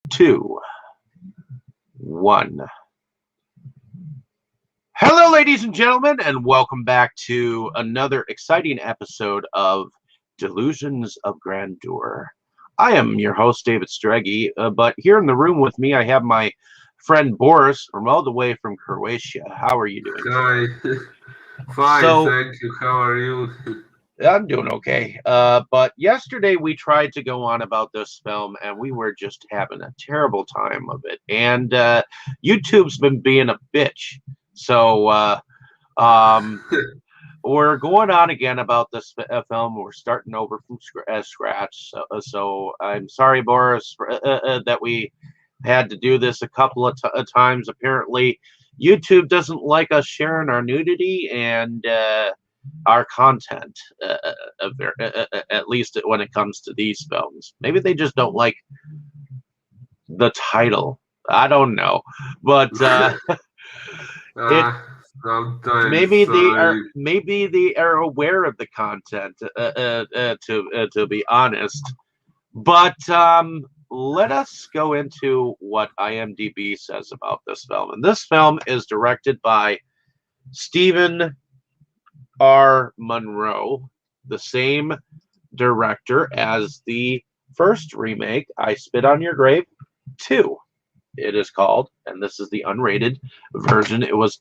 Two, one. Hello, ladies and gentlemen, and welcome back to another exciting episode of Delusions of Grandeur. I am your host, David Stregi, but here in the room with me, I have my friend Boris from all the way from Croatia. How are you doing Hi, today? fine, So, thank you. How are you? I'm doing okay. But yesterday we tried to go on about this film, and we were just having a terrible time of it. And YouTube's been being a bitch. So, um, we're going on again about this film. We're starting over from scratch. So I'm sorry, Boris, that we had to do this a couple of times. Apparently, YouTube doesn't like us sharing our nudity and our content, at least when it comes to these films. Maybe they just don't like the title. I don't know, but it uh, Sometimes maybe they are aware of the content. To be honest, but let us go into what IMDb says about this film. And this film is directed by Stephen R. Monroe, the same director as the first remake, I Spit on Your Grave 2. It is called, and this is the unrated version. It was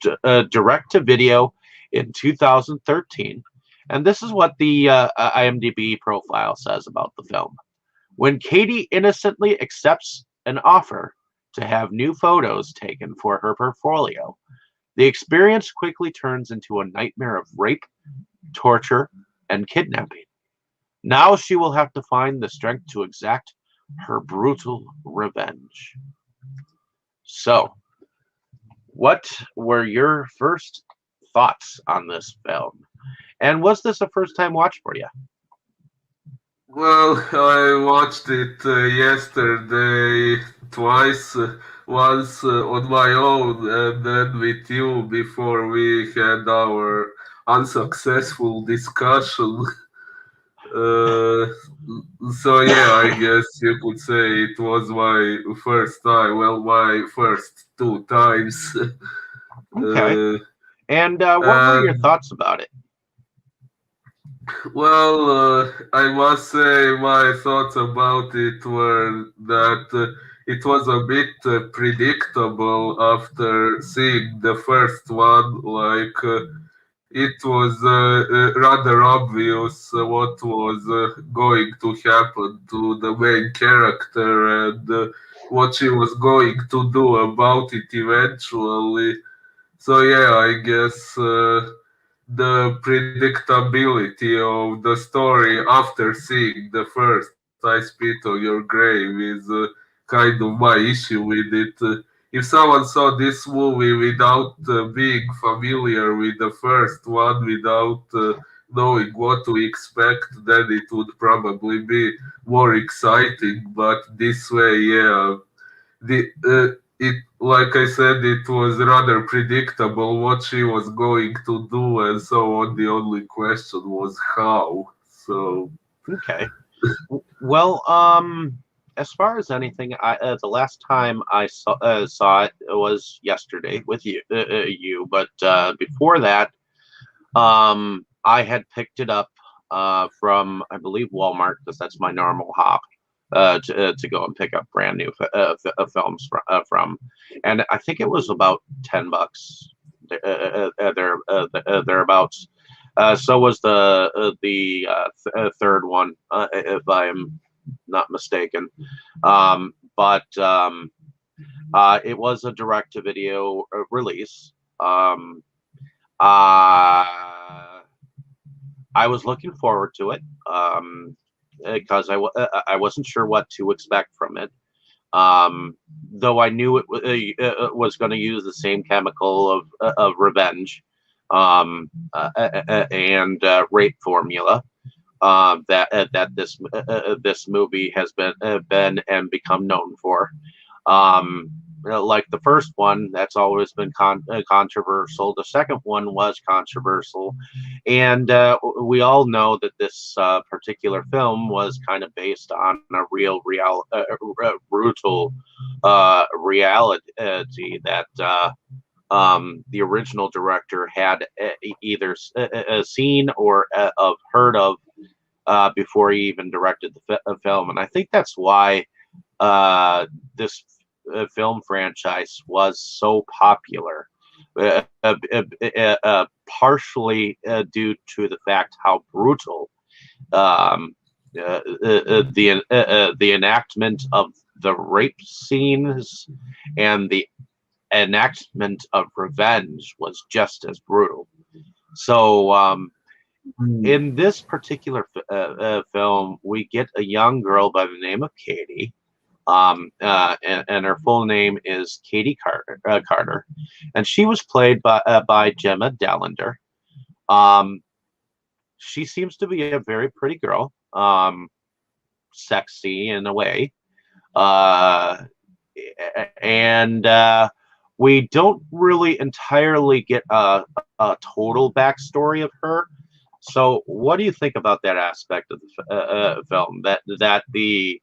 direct to video in 2013. And this is what the IMDb profile says about the film. When Katie innocently accepts an offer to have new photos taken for her portfolio, the experience quickly turns into a nightmare of rape, torture, and kidnapping. Now she will have to find the strength to exact her brutal revenge. So, what were your first thoughts on this film? And was this a first time watch for you? well, I watched it yesterday twice, once on my own and then with you before we had our unsuccessful discussion. Uh, so yeah, I guess you could say it was my first time. Well, my first two times. Okay. uh, And what were your and thoughts about it? I must say my thoughts about it were that it was a bit predictable after seeing the first one. It was rather obvious what was going to happen to the main character and what she was going to do about it eventually. So yeah, I guess the predictability of the story after seeing the first I Spit on Your Grave is kind of my issue with it. If someone saw this movie without being familiar with the first one, without knowing what to expect, then it would probably be more exciting. But this way, yeah, it like I said, it was rather predictable what she was going to do, and so on. The only question was how. So Okay. Well, as far as anything, the last time I saw it was yesterday with you. But before that, I had picked it up from, I believe, Walmart, because that's my normal hop to go and pick up brand new films from, and I think it was about $10 thereabouts. So was the third one, if I'm not mistaken. But it was a direct to video release. Uh, I was looking forward to it because I wasn't sure what to expect from it. Though I knew it was going to use the same chemical of revenge and rape formula that this movie has been and become known for. Um, like the first one, that's always been controversial. The second one was controversial, and we all know that this particular film was kind of based on a brutal reality that the original director had either seen or heard of before he even directed the film. And I think that's why this film franchise was so popular, partially due to the fact how brutal um, the enactment of the rape scenes and the enactment of revenge was just as brutal. So, in this particular film, we get a young girl by the name of Katie, and her full name is Katie Carter, and she was played by Gemma Dallender. Um, she seems to be a very pretty girl, sexy in a way, uh, and we don't really entirely get a total backstory of her. So, what do you think about that aspect of the film? That the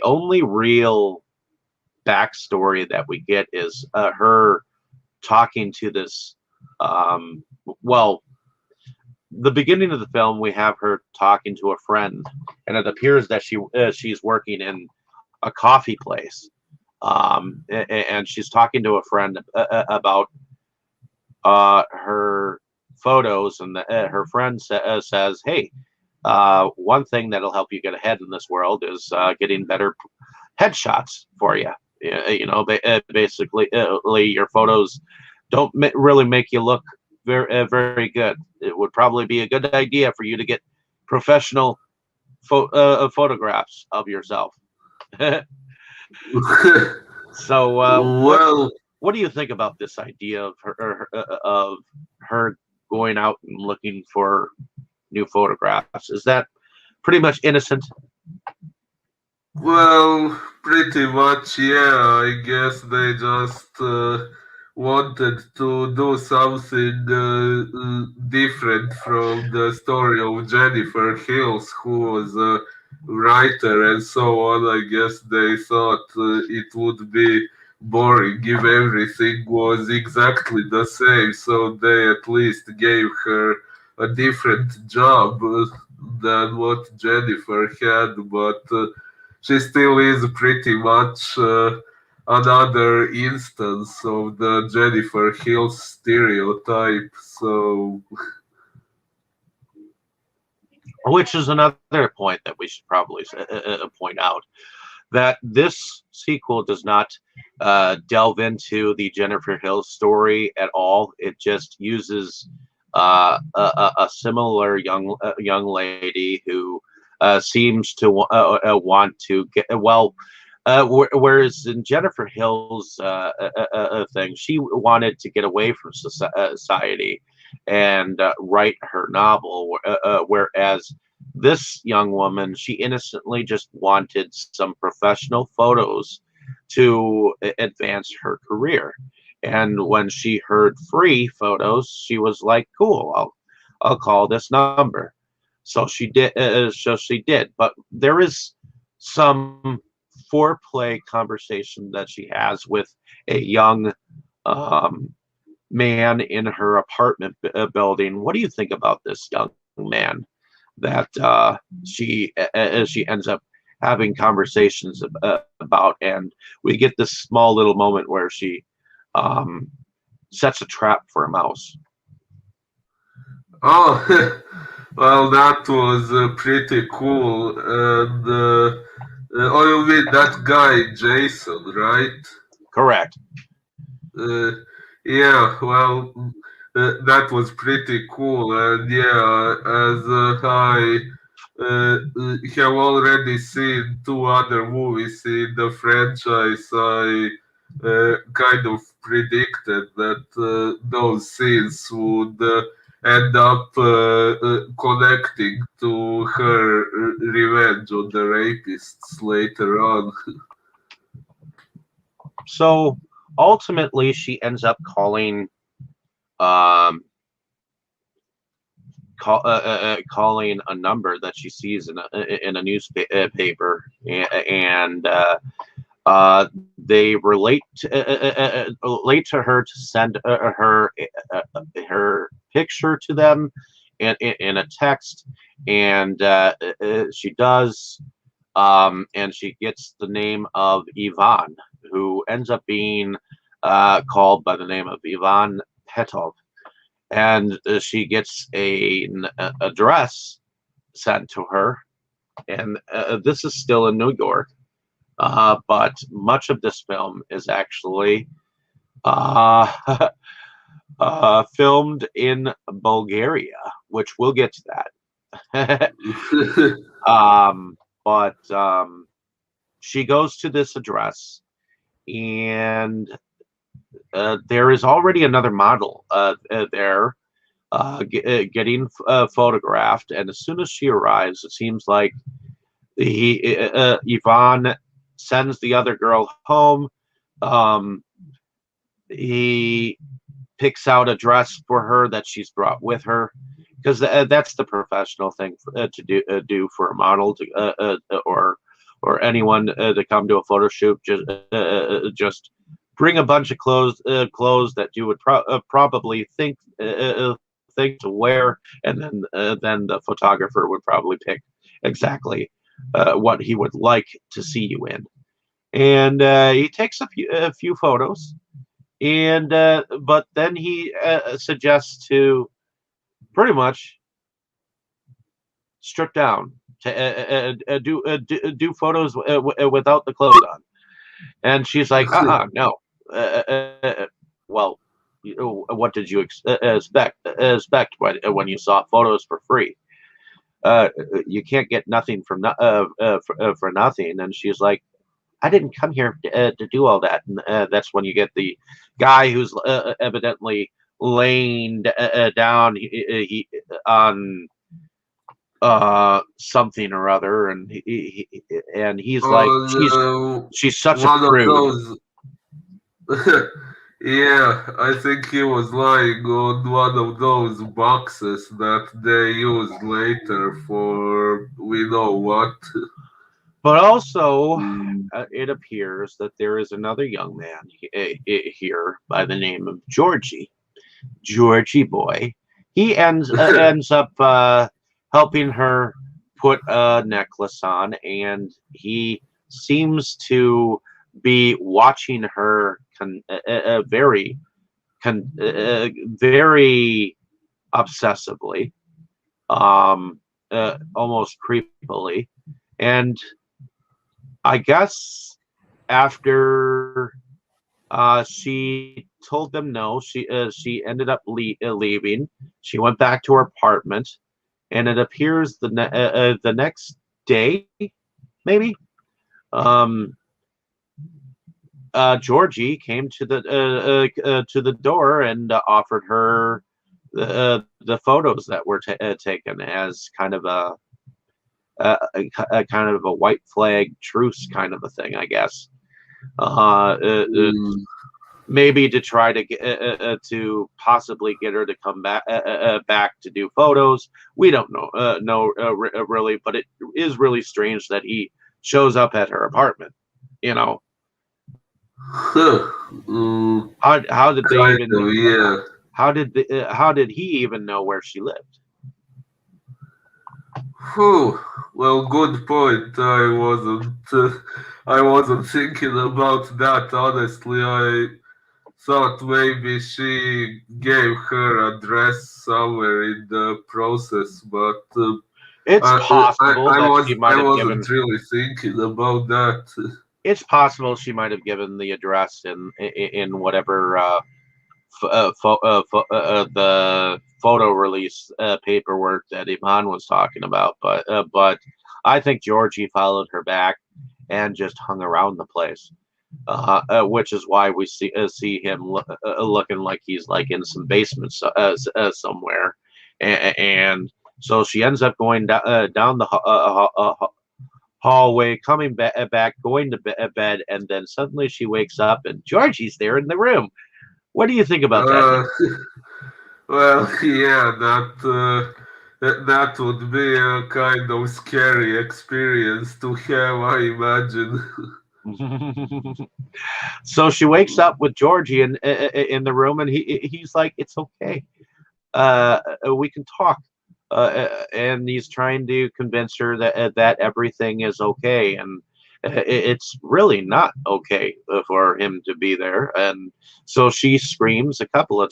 only real backstory that we get is her talking to this. Well, the beginning of the film, we have her talking to a friend, and it appears that she's working in a coffee place, and she's talking to a friend about her photos, and her friend says, "Hey, one thing that'll help you get ahead in this world is getting better headshots for you. Basically, your photos don't really make you look very good. It would probably be a good idea for you to get professional photographs of yourself." So, Well, what do you think about this idea of her going out and looking for new photographs? Is that pretty much innocent? well, pretty much, yeah. I guess they just wanted to do something different from the story of Jennifer Hills, who was a writer and so on. I guess they thought it would be boring if everything was exactly the same, so they at least gave her a different job than what Jennifer had, but. She still is pretty much another instance of the Jennifer Hills stereotype. So, Which is another point that we should probably point out, that this sequel does not delve into the Jennifer Hill story at all. It just uses a similar young lady who seems to want to get well. Whereas in Jennifer Hill's thing, she wanted to get away from society and write her novel, whereas this young woman, she innocently just wanted some professional photos to advance her career. And when she heard free photos, she was like, "Cool, I'll call this number." So she did. But there is some foreplay conversation that she has with a young um, man in her apartment building. What do you think about this young man that she ends up having conversations about, and we get this small little moment where she um, sets a trap for a mouse. oh, well, that was pretty cool. And oh, you mean that guy, Jason, right? Correct. Uh, yeah, well, that was pretty cool, and yeah, as I have already seen two other movies in the franchise, I kind of predicted that those scenes would end up connecting to her revenge on the rapists later on. So ultimately, she ends up um, calling a number that she sees in a newspaper, and they relate to her to send her picture to them in a text, and she does, and she gets the name of Ivan, who ends up being called by the name of Ivan Petov, and she gets an address sent to her, and this is still in New York, but much of this film is actually uh, filmed in Bulgaria, which we'll get to that. But she goes to this address, and there is already another model there getting photographed. And as soon as she arrives, it seems like Yvonne sends the other girl home. Um, he picks out a dress for her that she's brought with her, because that's the professional thing to do for a model or anyone to come to a photo shoot. Just bring a bunch of clothes that you would probably think to wear, and then the photographer would probably pick exactly what he would like to see you in. And he takes a few photos, and but then he suggests to pretty much strip down, to do photos without the clothes on. And she's like, no. Well, what did you expect when you saw photos for free? You can't get nothing for nothing. And she's like, I didn't come here to do all that. And that's when you get the guy who's evidently laying down on something or other, and he's like, she's such a one of prude. those. Yeah, I think he was lying on one of those boxes that they used later for we know what. But also, Mm. it appears that there is another young man here by the name of Georgie boy. He ends up helping her put a necklace on, and he seems to be watching her very obsessively, almost creepily, and I guess after she told them no, she ended up leaving. She went back to her apartment, and it appears the next day, maybe, um, Georgie came to the door and offered her the photos that were taken as kind of a kind of a white flag truce kind of a thing, I guess. Mm. Maybe to try to get to possibly get her to come back to do photos. We don't know really, but it is really strange that he shows up at her apartment. You know, Huh. Mm, how did they kind even of, yeah. how did he even know where she lived? Whew. Well, good point. I wasn't thinking about that. Honestly, I thought maybe she gave her address somewhere in the process, but It's possible that she I might have given. wasn't really thinking about that. It's possible she might have given the address in whatever the photo release paperwork that Iman was talking about, but I think Georgie followed her back and just hung around the place, which is why we see him looking like he's like in some basement somewhere, and so she ends up going down the hallway, coming back, going to bed, and then suddenly she wakes up and Georgie's there in the room. What do you think about that? Uh, well, yeah, that would be a kind of scary experience to have, I imagine. So she wakes up with Georgie in the room, and he's like, "It's okay, we can talk." And he's trying to convince her that everything is okay, and it's really not okay for him to be there. And so she screams a couple of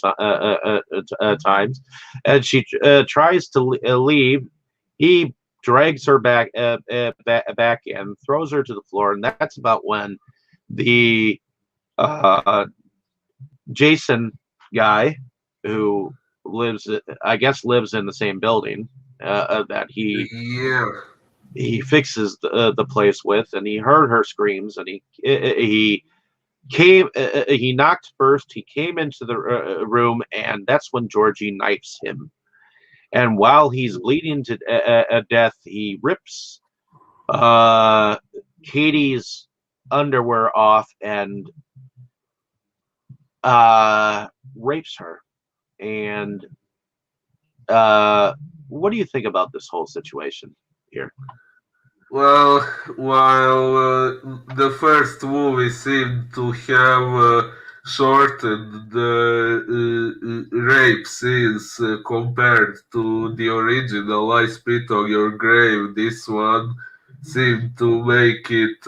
times, and she tries to leave. He drags her back in, throws her to the floor, and that's about when the uh, Jason guy who lives, I guess, lives in the same building that Yeah. he fixes the place with, and he heard her screams, and he came, he knocked first. He came into the room, and that's when Georgie knifes him. And while he's bleeding to death, he rips uh, Katie's underwear off and rapes her. And what do you think about this whole situation here? Well, while the first movie seemed to have shortened the rape scenes compared to the original I Spit on Your Grave, this one seemed to make it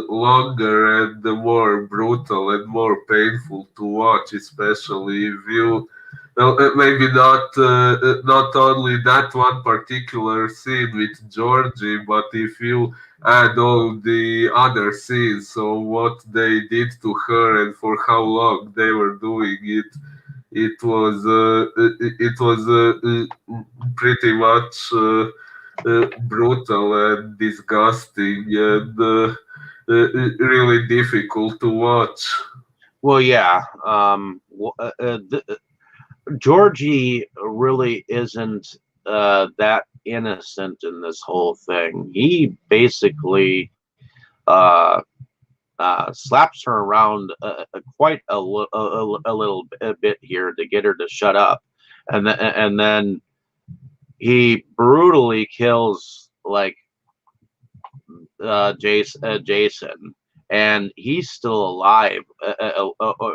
longer and more brutal and more painful to watch, especially if you well, maybe not only that one particular scene with Georgie, but if you add all the other scenes of what they did to her and for how long they were doing it, it was pretty much brutal and disgusting and really difficult to watch. Well, yeah, Georgie really isn't that innocent in this whole thing. He basically uh, slaps her around quite a little bit here to get her to shut up, and then he brutally kills like Jason, and he's still alive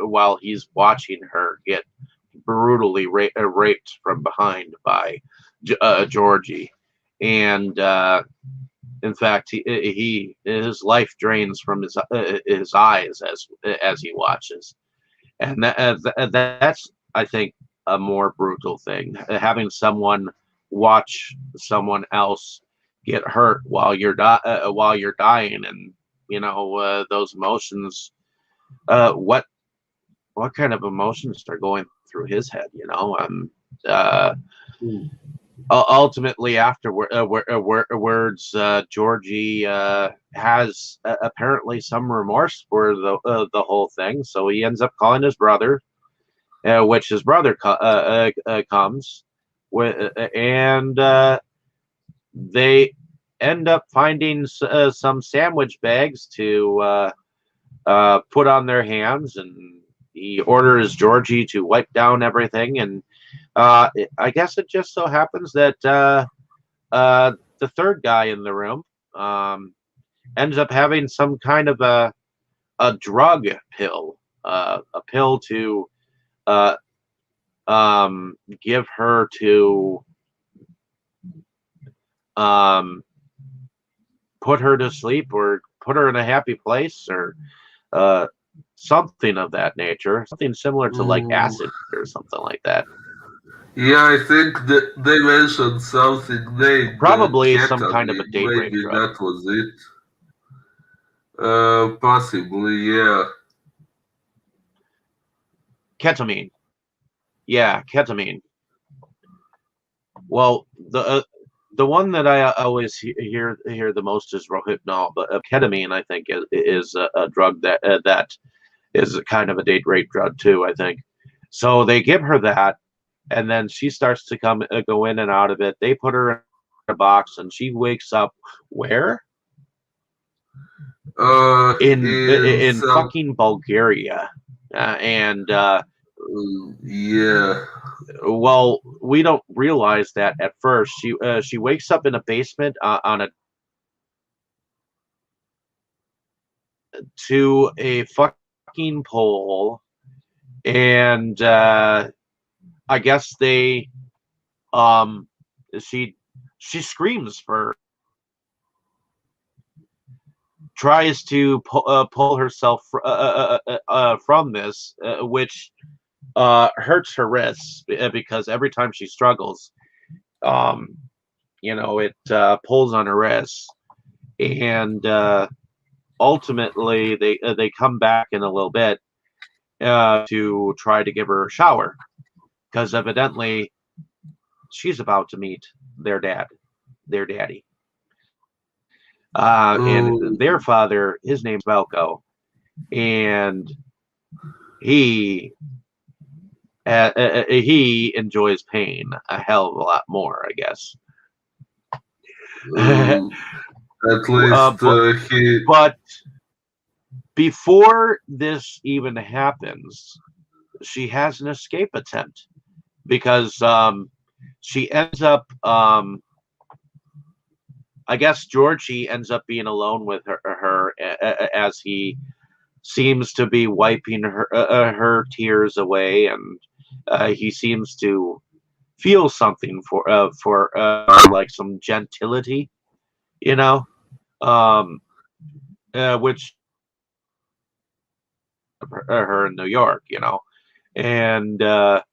while he's watching her get brutally raped from behind by Georgie, and in fact, he his life drains from his eyes as he watches, and that's, I think, a more brutal thing. Having someone watch someone else get hurt while you're dying, and those emotions. What kind of emotions are going through his head? Uh, Ultimately, afterwards, Georgie has apparently some remorse for the whole thing, so he ends up calling his brother, which his brother comes with, and they end up finding some sandwich bags to put on their hands, and he orders Georgie to wipe down everything. And I guess it just so happens that the third guy in the room ends up having some kind of a drug pill, a pill to uh, give her to um, put her to sleep or put her in a happy place, or uh, something of that nature, something similar to like Mm, acid or something like that. yeah, I think that they mentioned something named Probably some kind of a ketamine. date rape Maybe drug. that was it. Possibly, yeah. Ketamine. Yeah, ketamine. Well, the one that I always hear the most is Rohypnol, but ketamine, I think, is a drug that is a kind of a date rape drug too, I think. So they give her that, and then she starts to go in and out of it. They put her in a box, and she wakes up where? In in some, fucking Bulgaria, and yeah. well, we don't realize that at first. She wakes up in a basement on a to a fucking pole, and I guess they um she she screams for tries to pull herself from this, which hurts her wrists because every time she struggles, um, it pulls on her wrists, and ultimately they come back in a little bit to try to give her a shower because evidently she's about to meet their dad, their daddy, and Oh, their father. His name's Velko, and he he enjoys pain a hell of a lot more, I guess. uh, at least but he. but before this even happens, she has an escape attempt because she ends up I guess Georgie ends up being alone with her as he seems to be wiping her tears away, and he seems to feel something for like some gentility, you know, um, which her in New York, and to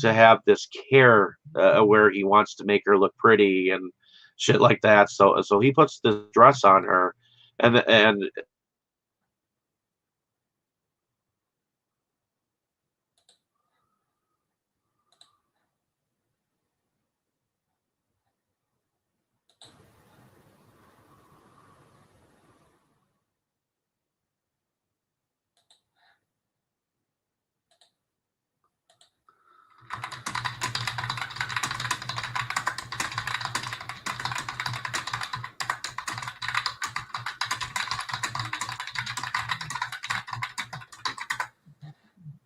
have this care where he wants to make her look pretty and shit like that. So he puts this dress on her, and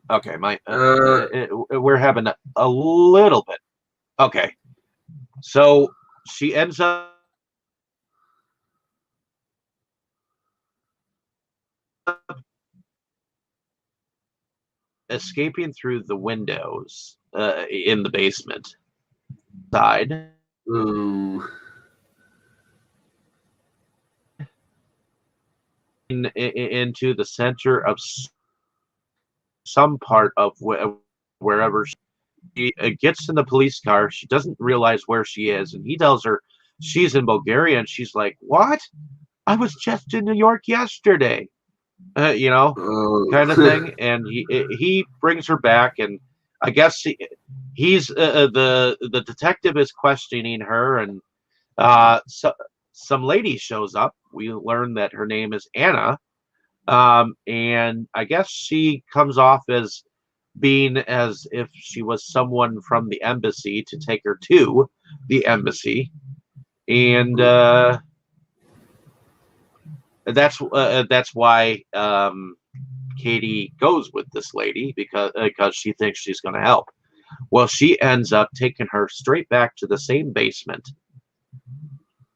okay, my Uh, we're having a little bit. Okay, so she ends up escaping through the windows in the basement side uh, into the center of some part of wherever she gets in the police car. She doesn't realize where she is, and he tells her she's in Bulgaria, and she's like, "What? I was just in New York yesterday," uh, you know, kind of uh, thing. And he brings her back, and I guess he's the detective is questioning her, and so some lady shows up. We learn that her name is Anna, and I guess she comes off as being as if she was someone from the embassy to take her to the embassy, and that's why Katie goes with this lady because she thinks she's going to help. Well, she ends up taking her straight back to the same basement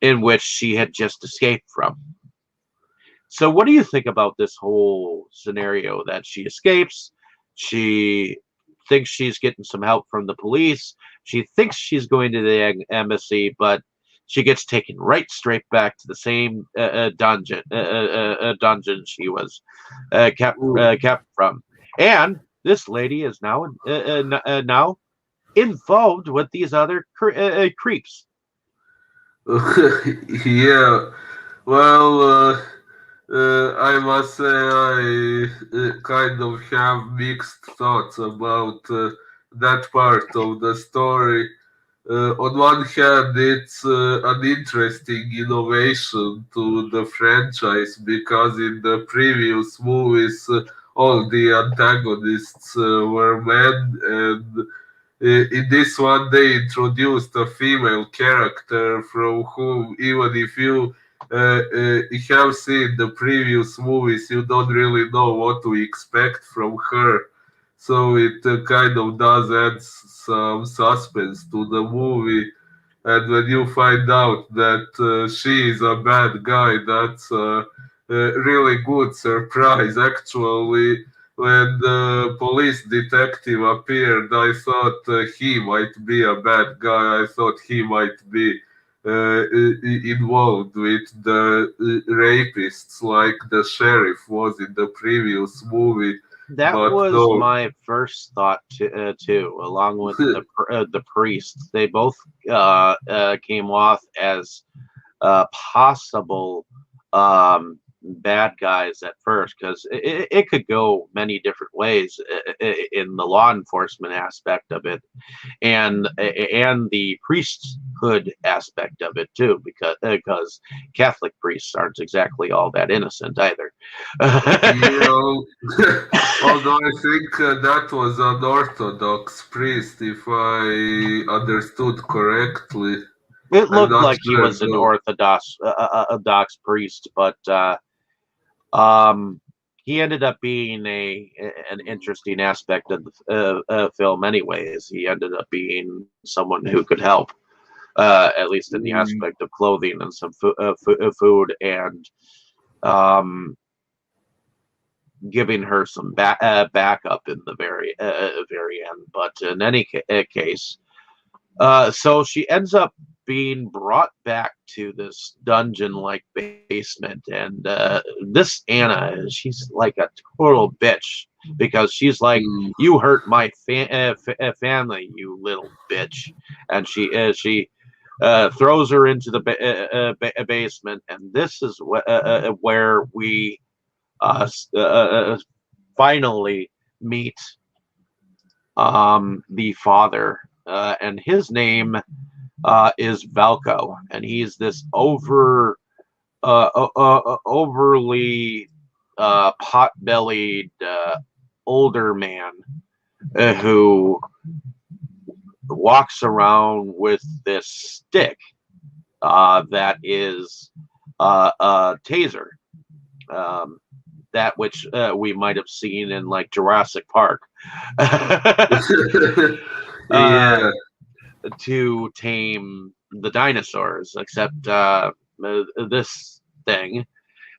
in which she had just escaped from. So, what do you think about this whole scenario that she escapes? She thinks she's getting some help from the police. She thinks she's going to the embassy, but she gets taken right straight back to the same dungeon she was kept from. And this lady is now involved with these other creeps. yeah. Well, I must say I kind of have mixed thoughts about that part of the story. On one hand, it's an interesting innovation to the franchise because in the previous movies, all the antagonists were men, and in this one, they introduced a female character from whom, even if you have seen the previous movies, you don't really know what to expect from her. So it kind of does add some suspense to the movie. And when you find out that she is a bad guy, that's a really good surprise. Actually, when the police detective appeared, I thought he might be a bad guy. I thought he might be involved with the rapists like the sheriff was in the previous movie. That But was no. my first thought too, along with the priest. They both came off as possible bad guys at first because it could go many different ways in the law enforcement aspect of it and the priesthood aspect of it too because Catholic priests aren't exactly all that innocent either. Yeah, although I think that was an Orthodox priest, if I understood correctly. It I'm looked not like he sure was an though. Orthodox priest, but um, he ended up being an interesting aspect of the film. Anyways, he ended up being someone who could help, at least in the Mm, aspect of clothing and some food and um, giving her some backup in the very end. But in any case, so she ends up being brought back to this dungeon-like basement, and this Anna, she's like a total bitch because she's like, mm, "You hurt my family, you little bitch," and she throws her into the basement, and this is where we finally meet the father, and his name is Valko, and he's this overly pot-bellied older man who walks around with this stick that is a taser, um, that which we might have seen in like Jurassic Park. uh, yeah. to tame the dinosaurs, except this thing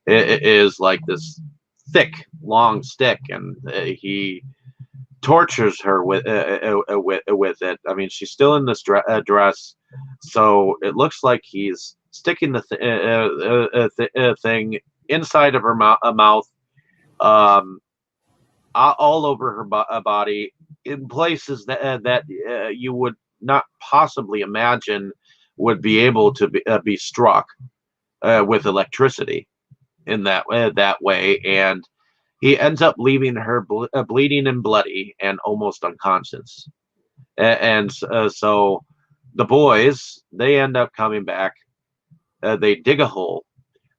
is like this thick, long stick, and he tortures her with it. I mean, she's still in this dress, so it looks like he's sticking the thing inside of her mouth, um, all over her body, in places that you would not possibly imagine would be able to be struck with electricity in that way, and he ends up leaving her bleeding and bloody and almost unconscious. And so the boys, they end up coming back. They dig a hole,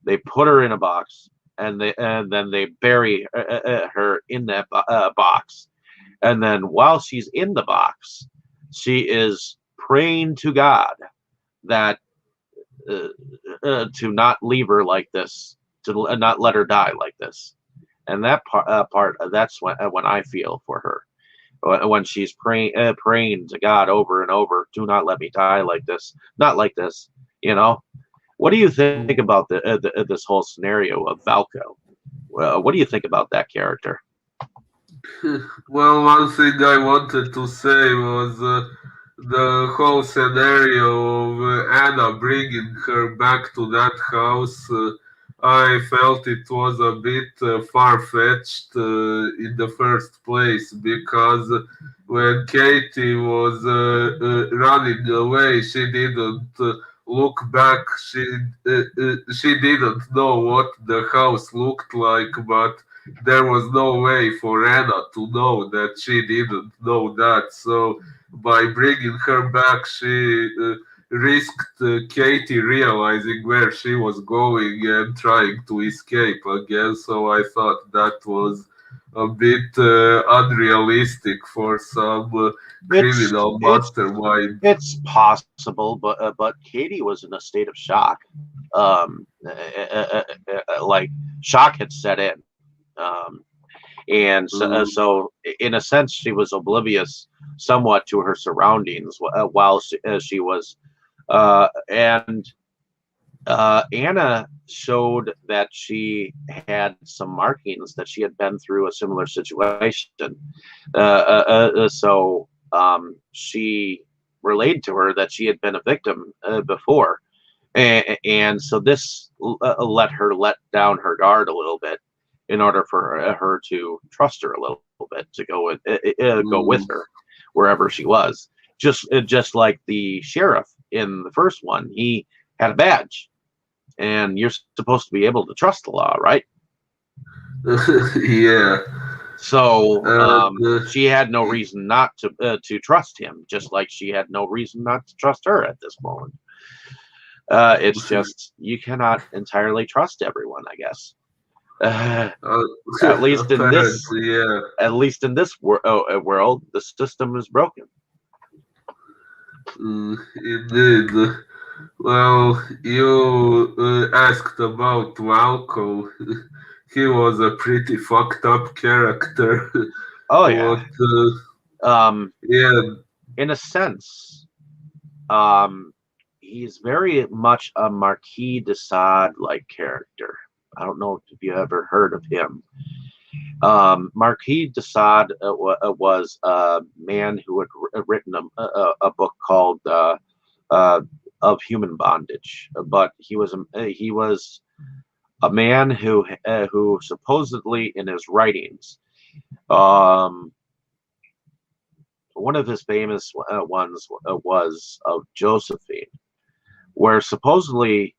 they put her in a box, and then they bury her in that box. And then while she's in the box, she is praying to God that uh, to not leave her like this, to not let her die like this. And that part that's when I feel for her when she's praying to God over and over, do not let me die like this, not like this. You know, what do you think about this whole scenario of Valko? What do you think about that character? Well, one thing I wanted to say was the whole scenario of Anna bringing her back to that house. I felt it was a bit far-fetched in the first place because when Katie was running away, she didn't look back. She didn't know what the house looked like, but there was no way for Anna to know that she didn't know that. So by bringing her back, she risked Katie realizing where she was going and trying to escape again. So I thought that was a bit unrealistic for some It's criminal it's mastermind. it's possible, but Katie was in a state of shock. Like shock had set in, um, and Mm, so in a sense, she was oblivious somewhat to her surroundings while she was, and Anna showed that she had some markings that she had been through a similar situation. So she relayed to her that she had been a victim before. And so this let her let down her guard a little bit in order for her to trust her a little bit to go with mm. her wherever she was. Just like the sheriff in the first one, he had a badge, and you're supposed to be able to trust the law, right? Yeah. So And she had no reason not to trust him, just like she had no reason not to trust her at this moment. It's just you cannot entirely trust everyone, I guess. Uh, uh, at least in this, apparently, yeah. at least in this world, the system is broken. Indeed. Well, you asked about Valko. He was a pretty fucked up character. Oh yeah. What? Um, Yeah. in a sense, um, he's very much a Marquis de Sade like character. I don't know if you ever heard of him. Marquis de Sade was a man who had written a book called uh, "Of Human Bondage," but he was a man who supposedly in his writings, um, one of his famous ones was of Josephine, where supposedly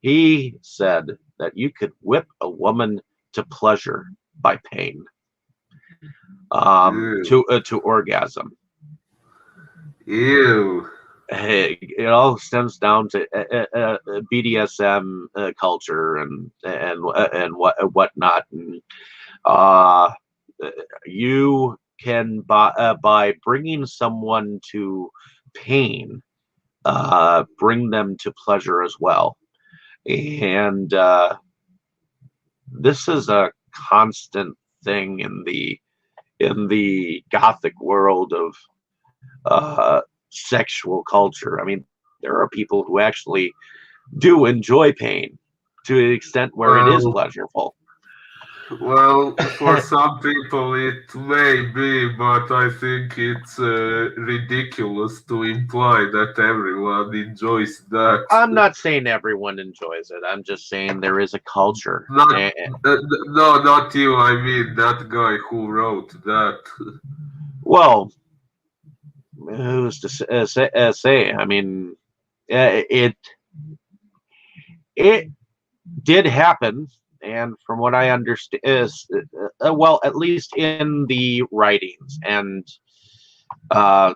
he said that you could whip a woman to pleasure by pain, Ew. to orgasm. Ew. It all stems down to BDSM culture and whatnot. And uh, you can by bringing someone to pain, bring them to pleasure as well. And this is a constant thing in the gothic world of sexual culture. I mean, there are people who actually do enjoy pain to the extent where it is Well, pleasurable. for some people it may be, but I think it's ridiculous to imply that everyone enjoys that. I'm not saying everyone enjoys it. I'm just saying there is a culture. Not, no, not you. I mean that guy who wrote that. Well, who's to say? I mean, it did happen, and from what I understand is, well, at least in the writings, and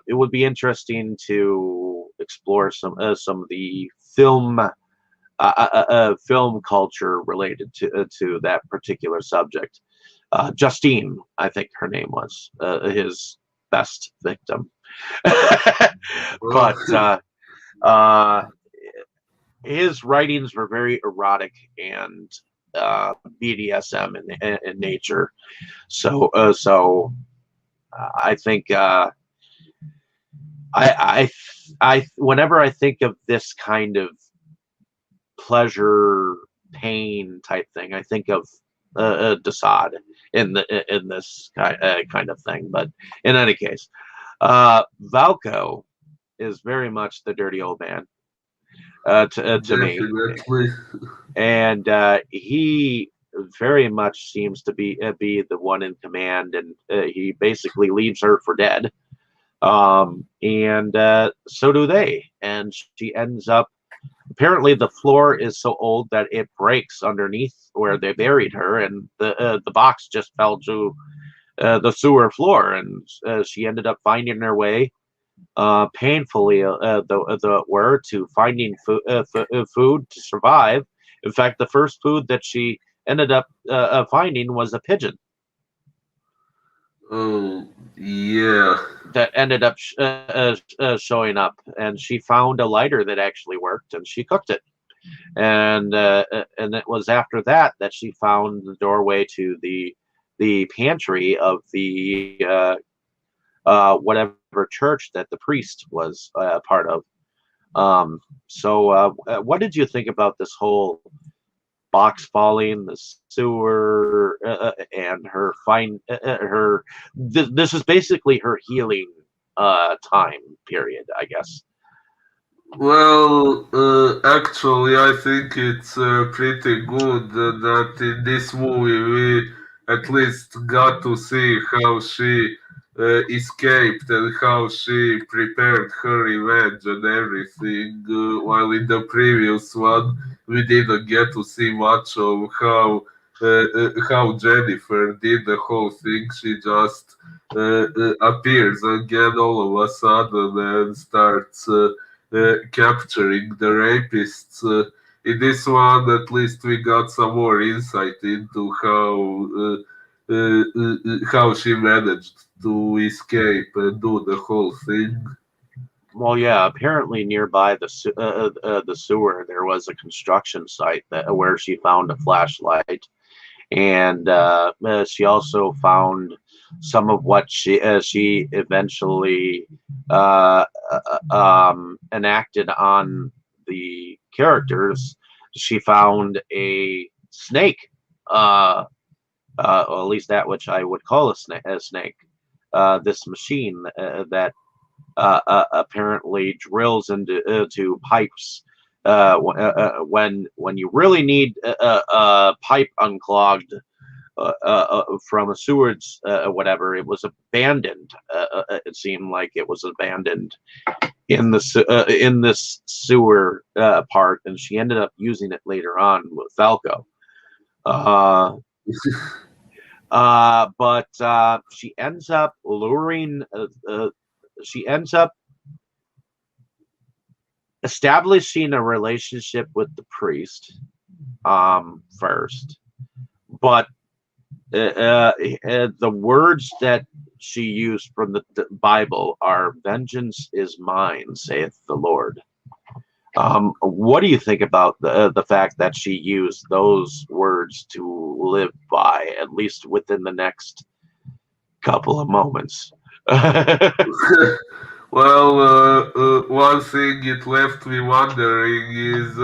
it would be interesting to explore some of the film culture related to that particular subject. Justine, I think her name was his best victim, Well, but uh, his writings were very erotic and BDSM in nature. So I think I whenever I think of this kind of pleasure pain type thing, I think of Desaad in this kind of thing. But in any case, Valko is very much the dirty old man to me, definitely. and he very much seems to be the one in command, and he basically leaves her for dead. And so do they, and she ends up. Apparently, the floor is so old that it breaks underneath where they buried her, and the box just fell to the sewer floor, and she ended up finding her way painfully, the were to finding food to survive. In fact, the first food that she ended up finding was a pigeon. Oh, yeah. that ended up showing up, and she found a lighter that actually worked, and she cooked it. And it was after that she found the doorway to the pantry of the whatever church that the priest was part of. So, what did you think about this whole box falling, the sewer, and her her? This is basically her healing time period, I guess. Well, actually, I think it's pretty good that in this movie we at least got to see how she escaped and how she prepared her revenge and everything. While in the previous one, we didn't get to see much of how Jennifer did the whole thing. She just appears again all of a sudden and starts. Capturing the rapists. In this one, at least we got some more insight into how she managed to escape and do the whole thing. Well, yeah. Apparently, nearby the sewer, there was a construction site where she found a flashlight, and she also found some of what she eventually enacted on the characters. She found a snake, or at least that which I would call a snake. This machine that apparently drills into pipes when you really need a pipe unclogged from a sewage whatever. It was abandoned. It seemed like it was abandoned in this sewer part, and she ended up using it later on with Falco. Uh, but she ends up luring. She ends up establishing a relationship with the priest first, but the words that she used from the Bible are "Vengeance is mine, saith the Lord." What do you think about the fact that she used those words to live by, at least within the next couple of moments? Well, one thing it left me wondering is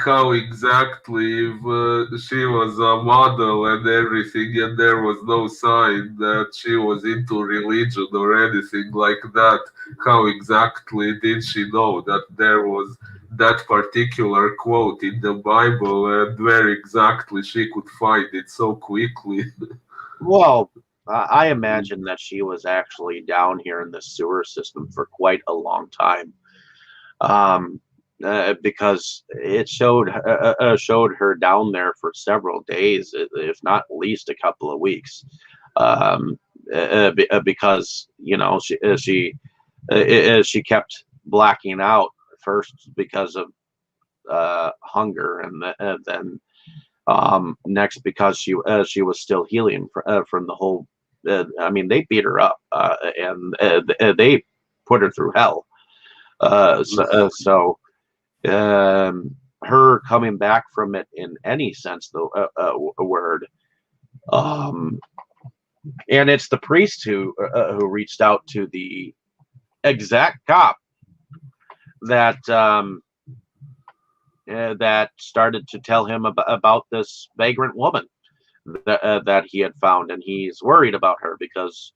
how exactly if she was a model and everything, and there was no sign that she was into religion or anything like that. How exactly did she know that there was that particular quote in the Bible, and where exactly she could find it so quickly? Well, I imagine that she was actually down here in the sewer system for quite a long time, um, because it showed her down there for several days, if not at least a couple of weeks, um, because she kept blacking out first because of hunger, and then next because she was still healing from the whole. I mean, they beat her up and they put her through hell. So her coming back from it in any sense, the word, um, and it's the priest who reached out to the exact cop that that started to tell him about this vagrant woman that he had found, and he's worried about her because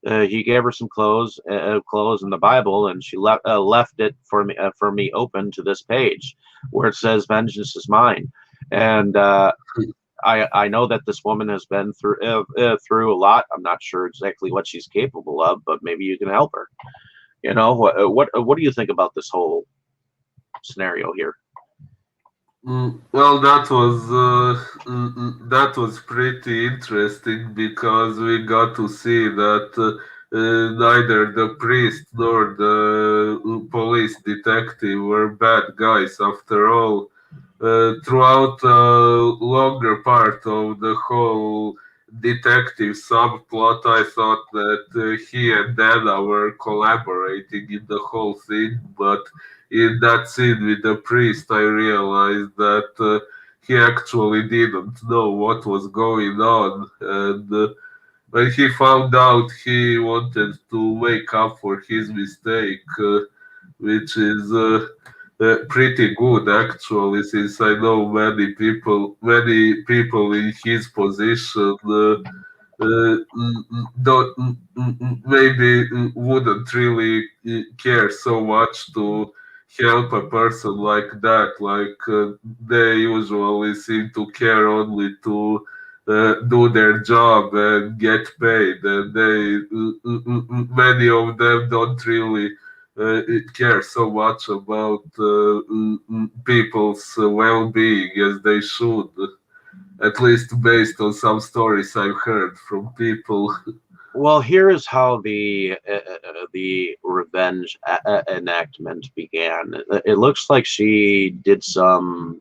he gave her some clothes in the Bible, and she left it for me open to this page where it says, "Vengeance is mine," and I know that this woman has been through a lot. I'm not sure exactly what she's capable of, but maybe you can help her. What do you think about this whole scenario here? Well, that was pretty interesting because we got to see that neither the priest nor the police detective were bad guys. After all, throughout a longer part of the whole detective subplot, I thought that he and Anna were collaborating in the whole thing, but in that scene with the priest, I realized that he actually didn't know what was going on, and when he found out, he wanted to make up for his mistake, which is pretty good actually, since I know many people in his position don't maybe wouldn't really care so much to help a person like that. Like they usually seem to care only to do their job and get paid, and many of them don't really care so much about people's well-being as they should, at least based on some stories I've heard from people. Well, here is how the revenge enactment began. It looks like she did some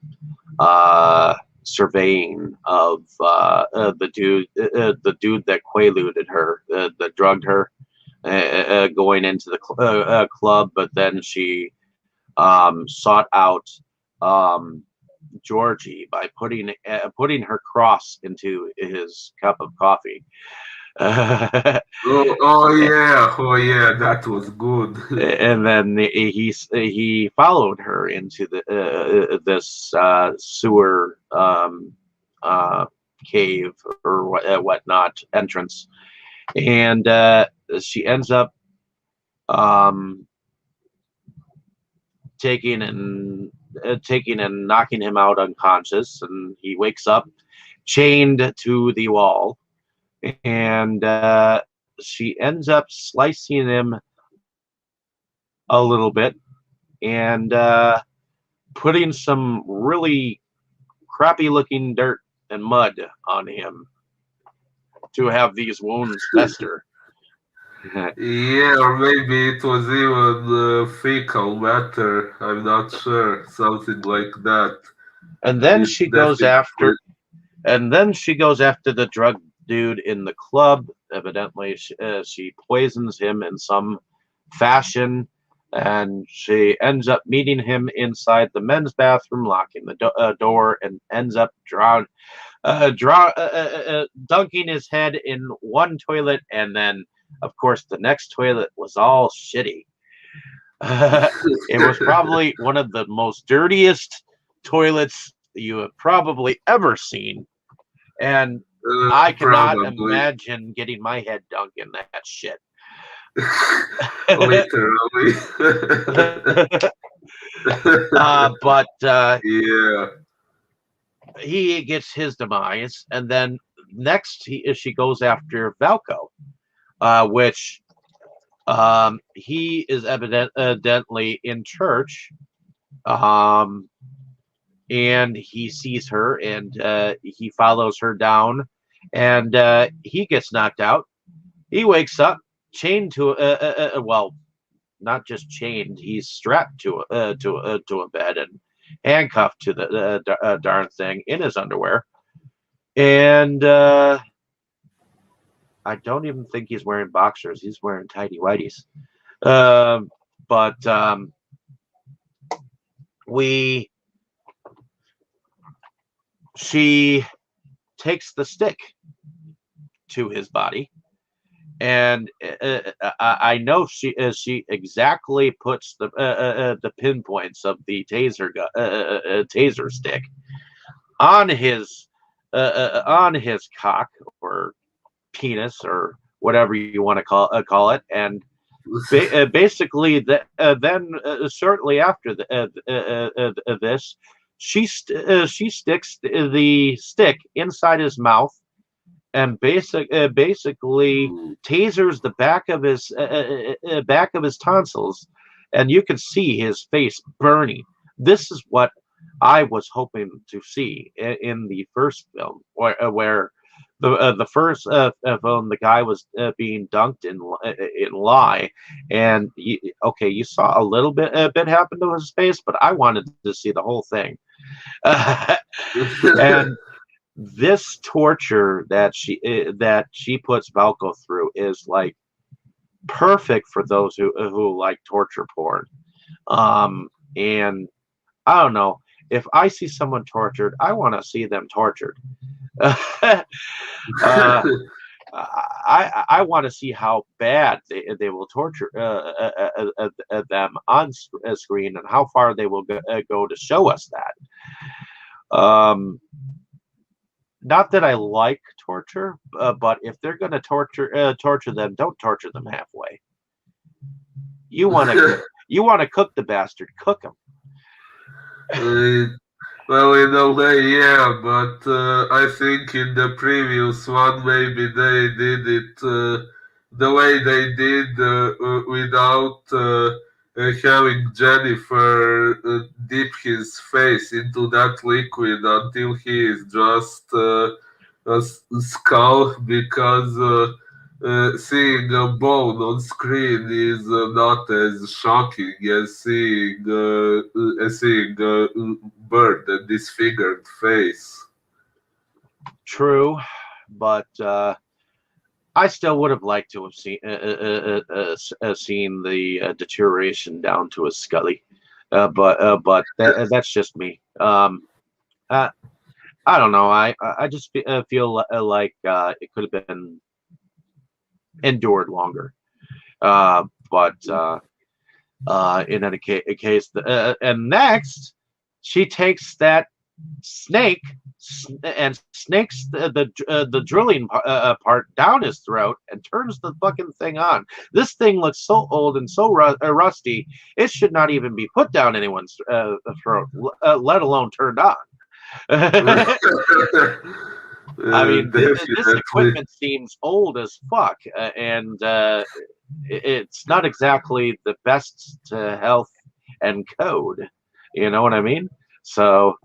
surveying of the dude that quaaluded her, that drugged her, going into the club. But then she sought out um, Georgie by putting her cross into his cup of coffee. Oh yeah, that was good. And then he followed her into this sewer cave or whatnot entrance, and she ends up um, taking and knocking him out unconscious, and he wakes up chained to the wall, and she ends up slicing him a little bit and putting some really crappy looking dirt and mud on him to have these wounds fester. Yeah, or maybe it was even fecal matter. I'm not sure. Something like that. and then It's she goes definitely. after and then she goes after the drug dude in the club. Evidently, she poisons him in some fashion, and she ends up meeting him inside the men's bathroom, locking the door, and ends up dunking his head in one toilet, and then, of course, the next toilet was all shitty. It was probably one of the most dirtiest toilets you have probably ever seen, and I cannot Probably. imagine getting my head dunked in that shit. Literally. But Yeah. he gets his demise, and then next she goes after Valko, which he is evidently in church, um, and he sees her, and he follows her down, and he gets knocked out. He wakes up chained to well, not just chained. He's strapped to a bed and handcuffed to the darn thing in his underwear, and I don't even think he's wearing boxers. He's wearing tidy whities. Um, but we she takes the stick to his body, and I know she exactly puts the pinpoints of the taser stick on his cock or penis or whatever you want to call it, and basically then shortly after this, she sticks the stick inside his mouth and basically Mm. tasers the back of his tonsils, and you can see his face burning. This is what I was hoping to see in the first film, where the first film the guy was being dunked in lye, and okay, you saw a bit happen to his face, but I wanted to see the whole thing. And this torture that she puts Valko through is like perfect for those who like torture porn. And I don't know, if I see someone tortured, I want to see them tortured. uh, I want to see how bad they will torture them on screen, and how far they will go to show us that. Not that I like torture, but if they're going to torture them, don't torture them halfway. You want to cook the bastard, cook him. Uh, well, in a way, yeah, but I think in the previous one, maybe they did it the way they did without having Jennifer dip his face into that liquid until he is just skull, because seeing a bone on screen is not as shocking as seeing a bird and disfigured face. True, but I still would have liked to have seen the deterioration down to his scully, but that's just me. Uh, I don't know. I just feel like it could have been endured longer. But in any case, and next she takes that snake and snakes the drilling part down his throat and turns the fucking thing on. This thing looks so old and so rusty. It should not even be put down anyone's throat, let alone turned on. I mean, this Definitely. equipment seems old as fuck, and it's not exactly the best to health and code. You know what I mean? So,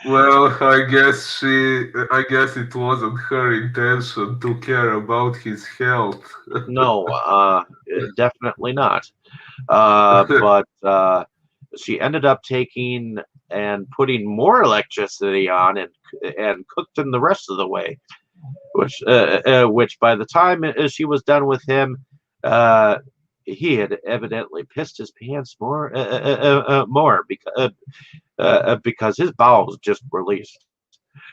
Well, I guess it wasn't her intention to care about his health. no, definitely not. But she ended up taking and putting more electricity on, and cooked him the rest of the way. Which by the time she was done with him, uh, he had evidently pissed his pants more because his bowels just released.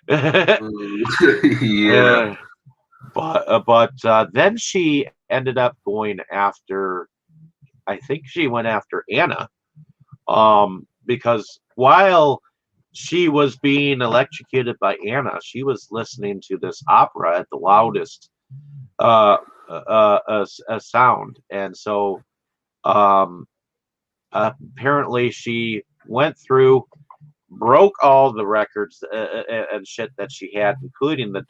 Yeah. uh, but then she ended up going after. I think she went after Anna, because while she was being electrocuted by Anna, she was listening to this opera at the loudest uh, sound, and so um, apparently she went through, broke all the records and shit that she had, including the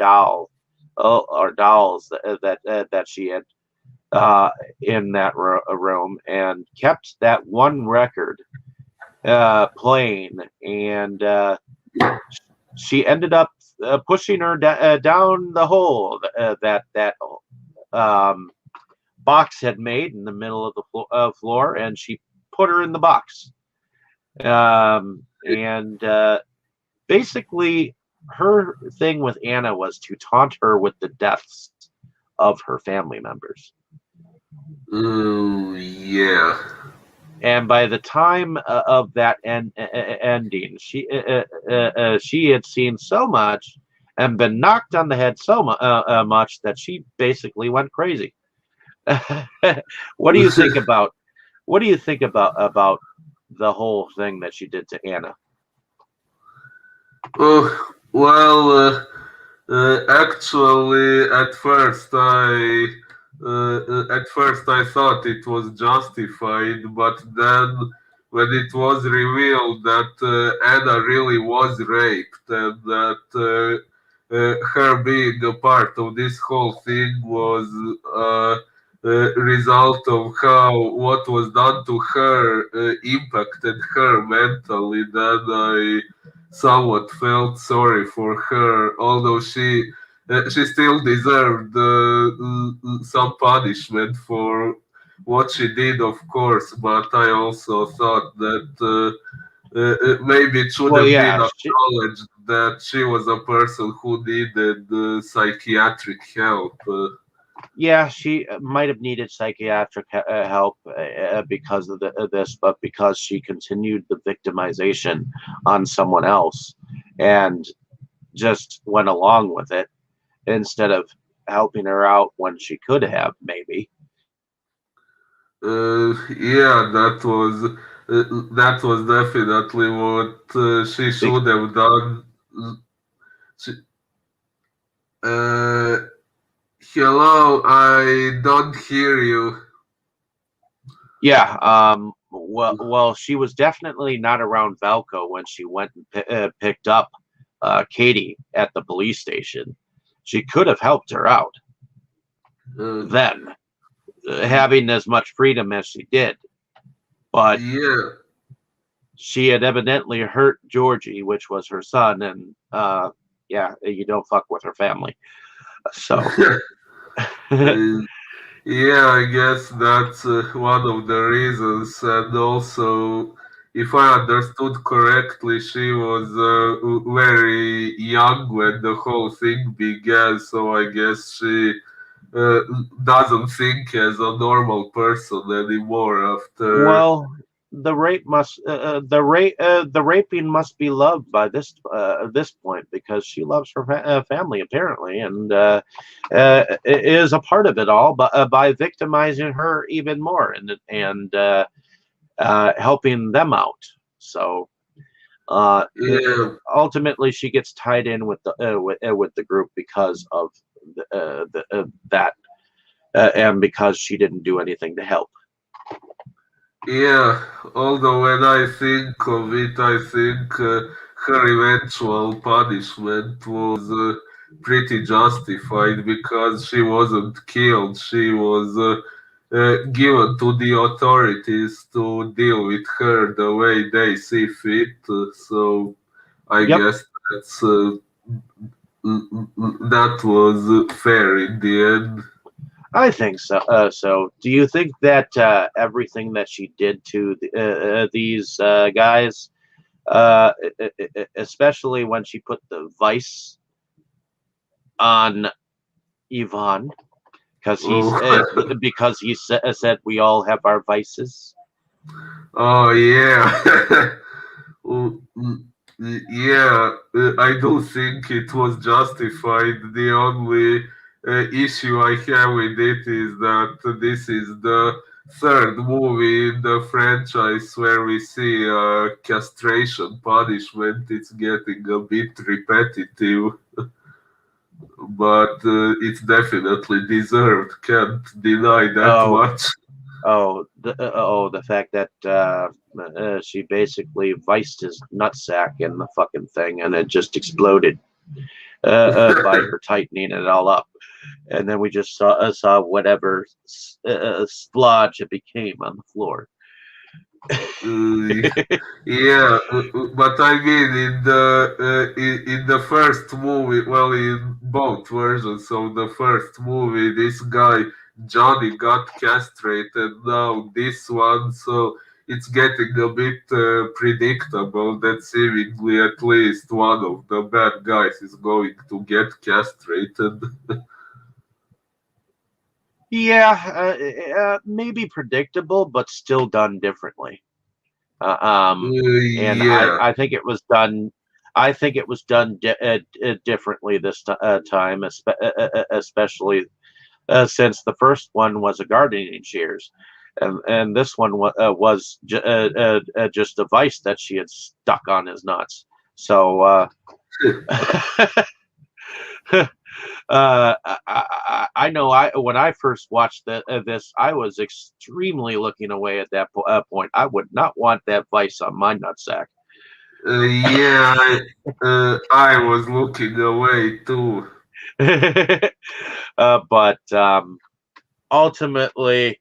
or dolls that she had uh, in that room, and kept that one record playing, and she ended up pushing her down the hole that um, box had made in the middle of the floor, and she put her in the box. And basically, her thing with Anna was to taunt her with the deaths of her family members. Oh, yeah. And by the time of that ending, she had seen so much and been knocked on the head so much that she basically went crazy. What do you think about about the whole thing that she did to Anna? Oh, well, actually, at first I thought it was justified, but then when it was revealed that Anna really was raped, and that her being a part of this whole thing was a result of how what was done to her impacted her mentally, then I somewhat felt sorry for her, although she still deserved some punishment for what she did, of course. But I also thought that Maybe it should Well, have been yeah, acknowledged that she was a person who needed psychiatric help. yeah, she might have needed psychiatric help because of this, but because she continued the victimization on someone else and just went along with it instead of helping her out when she could have, maybe. Yeah, that was definitely what she Be- should have done. She, uh, Hello, I don't hear you. yeah, well, she was definitely not around Valco when she went and picked up Katie at the police station. She could have helped her out Uh, then, having as much freedom as she did. But yeah. she had evidently hurt Georgie, which was her son, and yeah, you don't fuck with her family. So, Uh, Yeah, I guess that's one of the reasons. And also, if I understood correctly, she was very young when the whole thing began. So I guess she uh, doesn't think as a normal person anymore after. well, the raping must be loved by this point because she loves her family apparently, and is a part of it all, but by victimizing her even more and helping them out. So Yeah, ultimately, she gets tied in with the group because of that, and because she didn't do anything to help. yeah. Although when I think of it, I think her eventual punishment was pretty justified because she wasn't killed. She was given to the authorities to deal with her the way they see fit. So I Yep. guess that's that was fair in the end. I think so. So, do you think that everything that she did to these guys, especially when she put the vice on Yvonne, Oh, because he said we all have our vices? oh yeah. Oh, yeah, I do think it was justified. The only issue I have with it is that this is the third movie in the franchise where we see castration punishment. It's getting a bit repetitive, but it's definitely deserved. Can't deny that Oh, much. the fact that she basically viced his nutsack in the fucking thing, and it just exploded by her tightening it all up, and then we just saw whatever splodge it became on the floor. Uh, yeah, but I mean, in the first movie, well, in both versions of the first movie, this guy Johnny got castrated. Now this one, so it's getting a bit predictable that seemingly at least one of the bad guys is going to get castrated. Yeah, maybe predictable, but still done differently. And Yeah. I think it was done. I think it was done differently this time, especially since the first one was a gardening shears, and this one was just a vice that she had stuck on his nuts. So I know when I first watched this, I was extremely looking away at that point. I would not want that vice on my nutsack. Yeah, I was looking away too. But ultimately,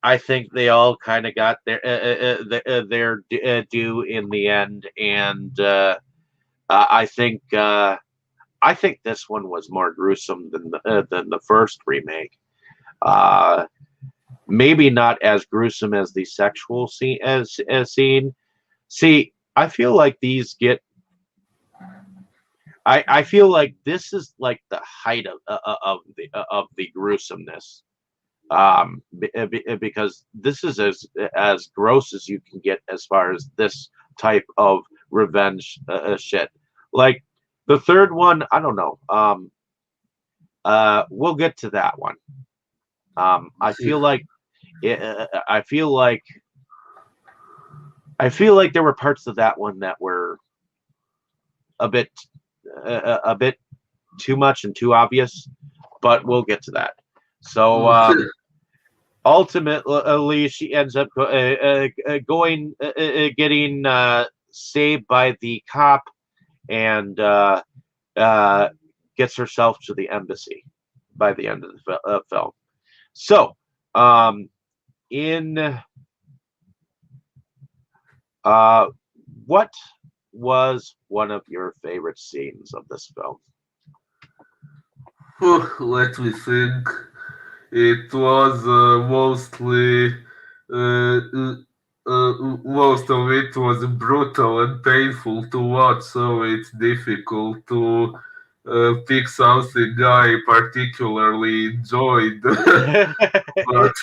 I think they all kind of got their due in the end, and I think this one was more gruesome than the first remake. Uh, Maybe not as gruesome as the sexual scene. As scene. See, I feel like these get. I feel like this is like the height of the gruesomeness. Because this is as gross as you can get as far as this type of revenge shit. Like the third one, I don't know. We'll get to that one. I feel like I feel like there were parts of that one that were a bit a bit too much and too obvious, but we'll get to that. So ultimately, she ends up going getting saved by the cop and uh, gets herself to the embassy by the end of the film. So, in what was one of your favorite scenes of this film? Let me think. It was mostly most of it was brutal and painful to watch, so it's difficult to pick something I particularly enjoyed. But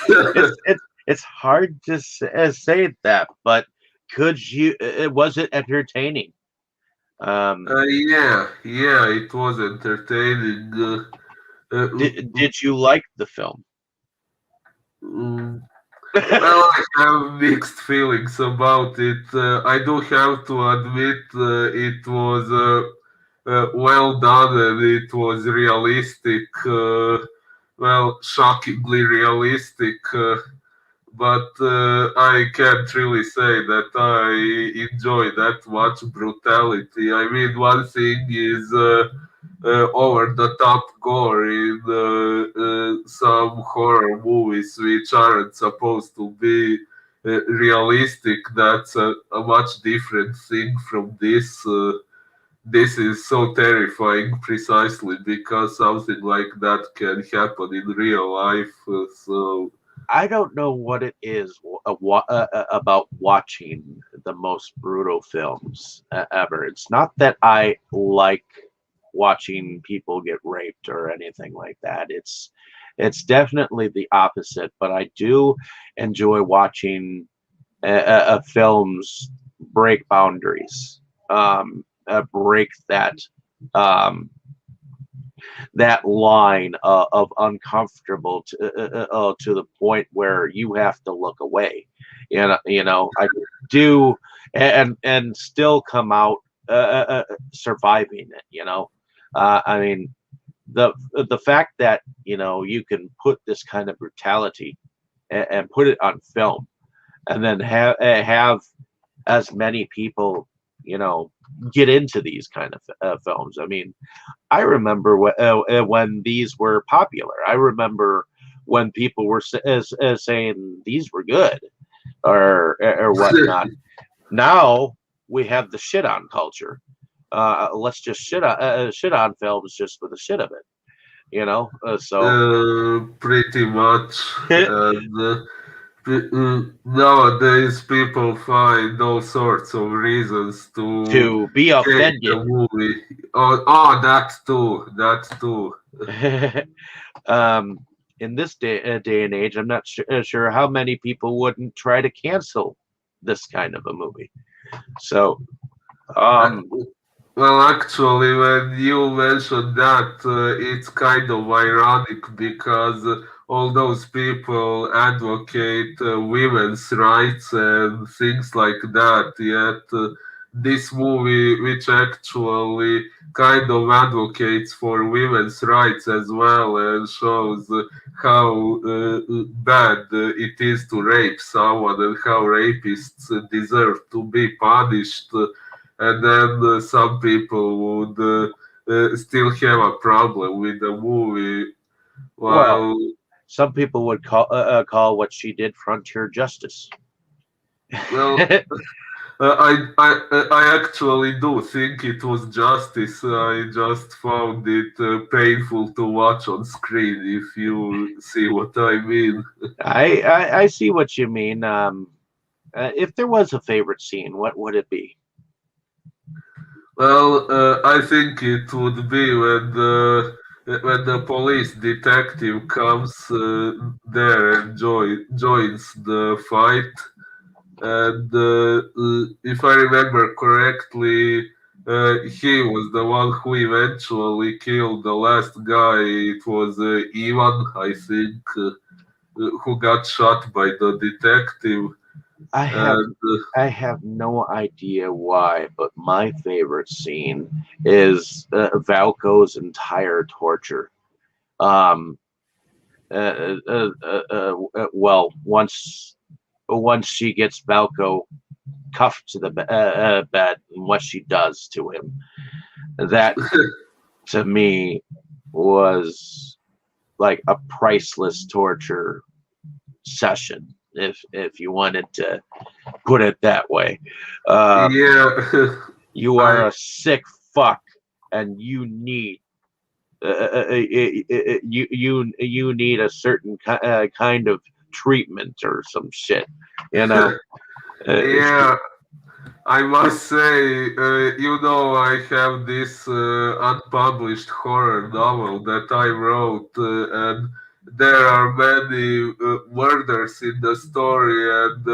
It's hard to say that, but could you? Was it entertaining? Um, yeah, it was entertaining. did you like the film? Uh, Well, I have mixed feelings about it. I do have to admit it was well done and it was realistic. Shockingly realistic. But I can't really say that I enjoy that much brutality. I mean, one thing is over the top gore in some horror movies which aren't supposed to be realistic. That's a much different thing from this. This is so terrifying precisely because something like that can happen in real life. So I don't know what it is about watching the most brutal films ever. It's not that I like watching people get raped or anything like that. It's definitely the opposite. But I do enjoy watching films break boundaries, break um, that line of uncomfortable to the point where you have to look away. I do, and still come out surviving it. I mean, the fact that you can put this kind of brutality and put it on film, and then have as many people get into these kind of films. I mean, I remember when these were popular. I remember when people were saying these were good or whatnot. Now we have the shit on culture. Let's just shit on films just for the shit of it. pretty much. And nowadays, people find all sorts of reasons to to be hate the offended. movie. That too. That too. um, in this day and age, I'm not sure how many people wouldn't try to cancel this kind of a movie. So, Uh, um, well, actually, when you mentioned that, it's kind of ironic because all those people advocate women's rights and things like that, yet this movie, which actually kind of advocates for women's rights as well and shows how bad it is to rape someone and how rapists deserve to be punished. And then some people would still have a problem with the movie. well, While some people would call what she did frontier justice. well, I actually do think it was justice. I just found it painful to watch on screen. If you see what I mean. I see what you mean. If there was a favorite scene, what would it be? Well, I think it would be when the police detective comes there and joins the fight. And if I remember correctly, he was the one who eventually killed the last guy. It was Ivan, I think, who got shot by the detective. I have And I have no idea why, but my favorite scene is Valko's entire torture. Um, well, once she gets Valko cuffed to the bed and what she does to him, that to me was like a priceless torture session, if you wanted to put it that way. Uh, yeah, you I are a sick fuck, and you need a certain kind of treatment or some shit, you know. yeah, I must say, I have this unpublished horror novel that I wrote, and there are many murders in the story, and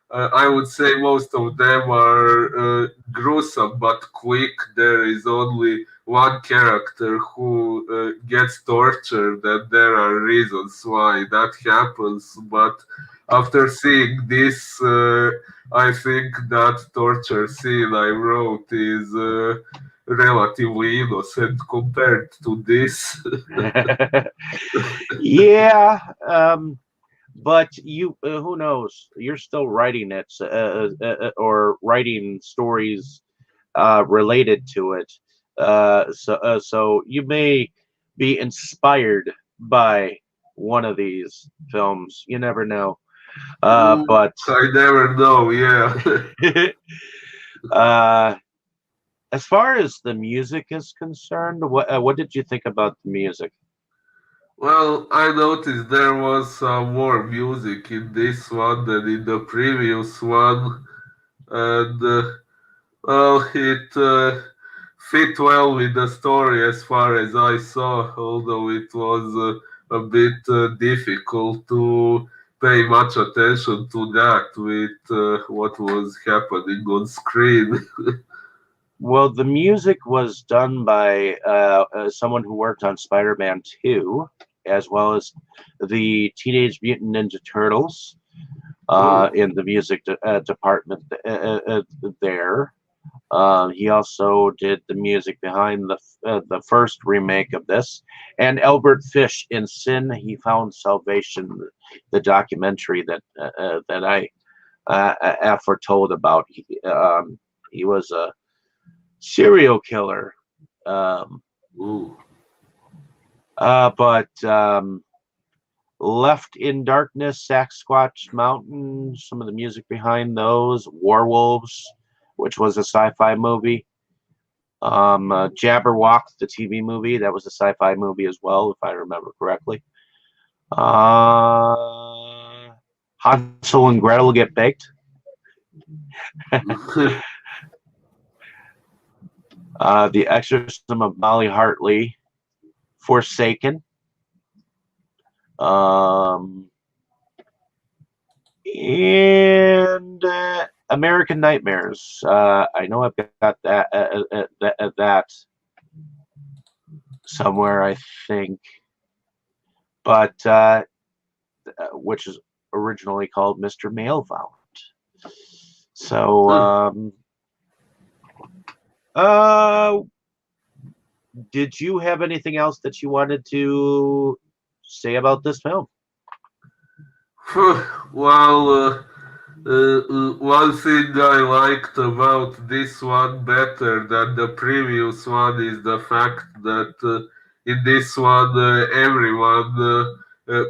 I would say most of them are gruesome but quick. There is only one character who gets tortured, and there are reasons why that happens. But after seeing this, I think that torture scene I wrote is relatively innocent compared to this. Yeah, but you who knows, you're still writing it, or writing stories related to it, so you may be inspired by one of these films, you never know. Ooh, But I never know, yeah. uh, as far as the music is concerned, what did you think about the music? Well, I noticed there was some more music in this one than in the previous one, and well, it fit well with the story as far as I saw, although it was a bit difficult to pay much attention to that with what was happening on screen. Well, the music was done by someone who worked on Spider-Man 2, as well as the Teenage Mutant Ninja Turtles Oh, in the music department there. He also did the music behind the first remake of this, and Albert Fish in Sin He Found Salvation, the documentary that I foretold about. He was a serial killer, um, ooh. but Left in Darkness, Sasquatch Mountain, some of the music behind those, Werewolves, which was a sci-fi movie. Jabberwock, the TV movie, that was a sci-fi movie as well, if I remember correctly. Hansel and Gretel get baked. The Exorcism of Molly Hartley, Forsaken, um, and American Nightmares. I know I've got that somewhere, I think, but which is originally called Mr. Mailbound. So, uh, did you have anything else that you wanted to say about this film? Well, one thing I liked about this one better than the previous one is the fact that in this one everyone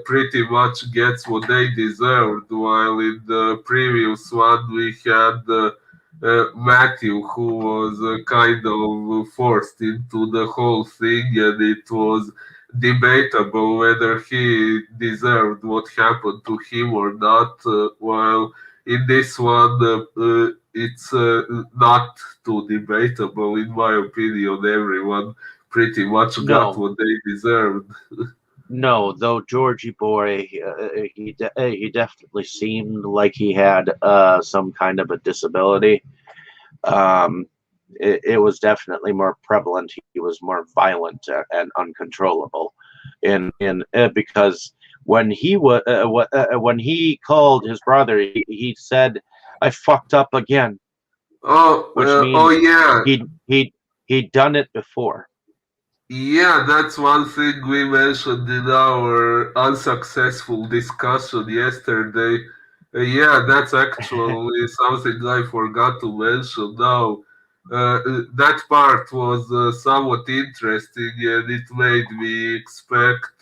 pretty much gets what they deserved, while in the previous one we had Matthew, who was kind of forced into the whole thing, and it was debatable whether he deserved what happened to him or not. While in this one, it's not too debatable, in my opinion. Everyone pretty much got No, what they deserved. no. Though Georgie boy, he definitely seemed like he had some kind of a disability. Um, it was definitely more prevalent. He was more violent and uncontrollable, because when he called his brother, he said, "I fucked up again," which Oh means yeah, he'd done it before. yeah, that's one thing we mentioned in our unsuccessful discussion yesterday. Yeah, that's actually something I forgot to mention now. That part was somewhat interesting and it made me expect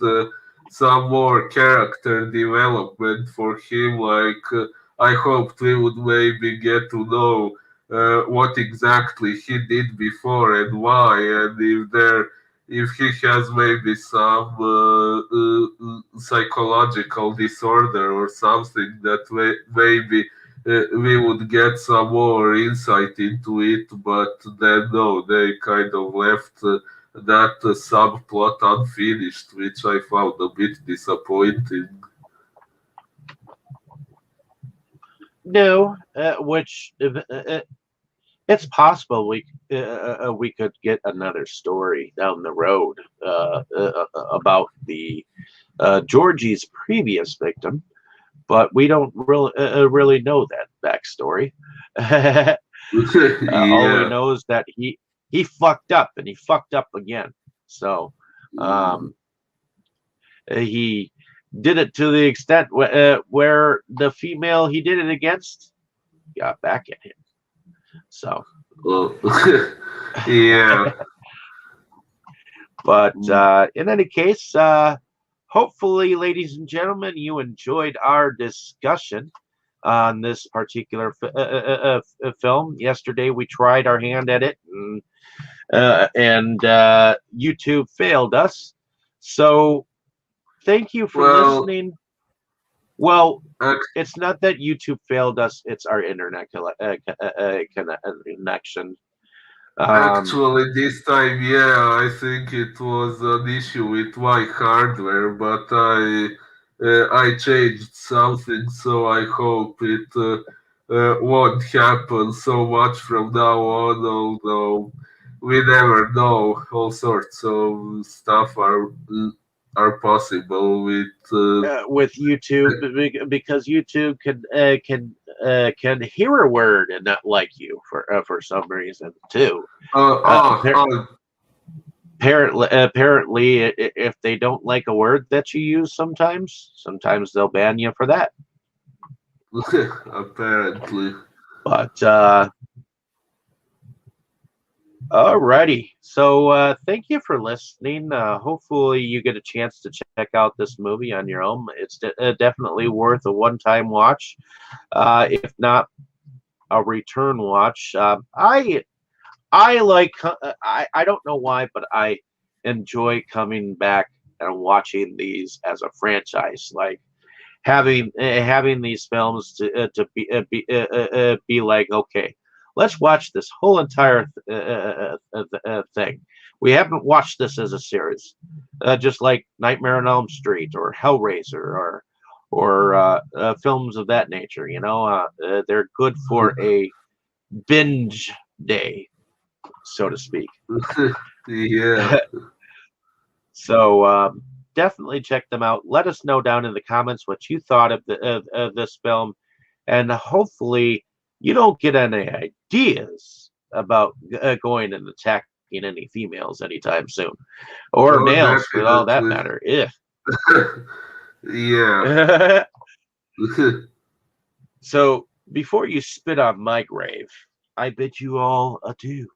some more character development for him. I hoped we would maybe get to know what exactly he did before and why, and if he has maybe some psychological disorder or something that maybe we would get some more insight into it, but then no, they kind of left that subplot unfinished, which I found a bit disappointing. No, which it's possible we could get another story down the road about the Georgie's previous victim, but we don't really know that backstory. All we Yeah. know is that he fucked up and he fucked up again. So um, he did it to the extent where the female he did it against got back at him. So, Oh. Yeah. but in any case, hopefully, ladies and gentlemen, you enjoyed our discussion on this particular film. Yesterday, we tried our hand at it, and YouTube failed us. So, thank you for Well, listening. Well, ac- it's not that YouTube failed us; it's our internet connection. Um, actually, this time, yeah, I think it was an issue with my hardware, but I changed something, so I hope it won't happen so much from now on. Although we never know, all sorts of stuff are possible with. with YouTube, because YouTube can hear a word and not like you for some reason too. Appar- Oh, apparently, if they don't like a word that you use, sometimes they'll ban you for that. apparently. But alrighty, so thank you for listening. Hopefully, you get a chance to check out this movie on your own. It's definitely worth a one-time watch, if not a return watch. I like I don't know why, but I enjoy coming back and watching these as a franchise. Like having these films to be like, okay, let's watch this whole entire thing. We haven't watched this as a series, just like Nightmare on Elm Street or Hellraiser or films of that nature. They're good for a binge day, so to speak. Yeah. So definitely check them out. Let us know down in the comments what you thought of this film, and hopefully you don't get any ideas about going and attacking any females anytime soon, or Oh, males for all that definitely. matter. If Yeah. so, before you spit on my grave, I bid you all adieu.